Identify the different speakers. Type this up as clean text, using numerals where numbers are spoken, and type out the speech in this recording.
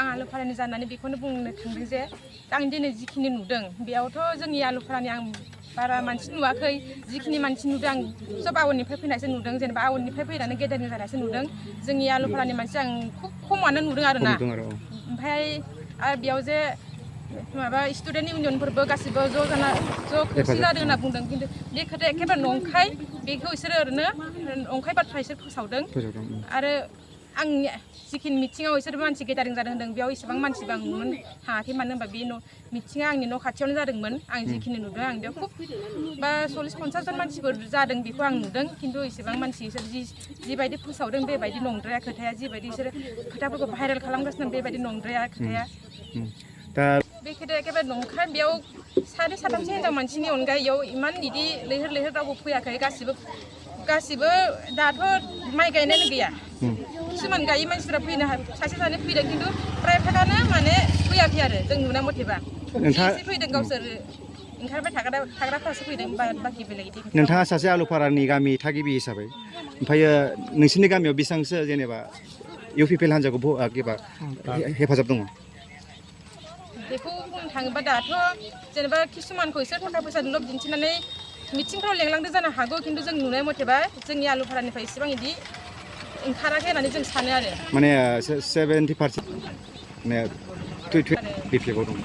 Speaker 1: आं आलुफारानि जानानै बेखौनो बुंनो थांदों जे आं दिनै जिखिनि नुदों बेयावथ' जोंनि आलुफारानि आं बारा मानसि नुवाखै जिखिनि मानसि नुदों आं सब आवननिफ्राय फैनायसो नुदों जेनेबा आवननिफ्राय फैनानै गेदेरनि जानायसो नुदों जोंनि आलुफारानि मानसि आं खुब खमानो नुदों आरोना ओमफ्राय आरो बेयाव जे माबा स्टुडेन्ट इउनियनफोरबो गासिबो ज' खौसे जादों होनना बुंदों खिन्थु बे खोथाया एखेबारे नंखाय बेखौ बिसोरो ओरैनो नंखाय बाथ्रा बिसोर फोसावदों आरो आंनि जिखिनि मिथिङाव बिसोर मानसि गेदारिं जादों होनदों बेयाव इसेबां मानसिबो आं नुनो थाङाखै मानो होनबा बे मिथिङा आंनि न' खाथियावनो जादोंमोन आं जिखिनि नुदों आं बेयाव खुब बा 40-50 जन मानसिफोर जादों बेखौ आं नुदों खिन्थु इसेबां मानसि बिसोर जिबायदि फोसावदों बेबायदि नंद्राया खोथाया जिबायदि बिसोरो खोथाफोरखौ भाइरेल खालामगासिनो बेबायदि नंद्राया खोथाया बे खोथाया एखेबारे नंखाय बेयाव 2-3 हिनजाव मानसिनि अनगायै बेयाव इमान बिदि लैहोर लैहोर रावबो फैयाखै गासिबो दाथ' माइ गायनायानो गैया किसुमान गायै मानसिफोरा फैनो सासे सानै फैदों खिन्थु प्रायभेटआनो माने फैयाखै आरो जों नुनाय मथेबा एसे फैदों गावसोर ओंखारबाय थाग्राफ्रासो फैदों बाखि बेलेग
Speaker 2: नोंथाङा सासे आलुफारानि गामि थागिबि हिसाबै ओमफ्रायो नोंसिनि गामियाव बेसेबांसो जेनेबा इउपिपिएल हान्जाखौ हेफाजाब दङ
Speaker 1: बेखौ बुंनो थाङोबा दाथ' जेनेबा किसुमानखौ इसोर थाखा फैसानि लब दिन्थिनानै मिथिंफ्राव लेंलांदों जानो हागौ खिन्थु जों नुनाय मथेबा जोंनि आलुफारानिफ्राय इसेबां बिदि ओंखाराखै होननानै जों सानो आरो
Speaker 2: माने 70% माने बिपिएफआव दं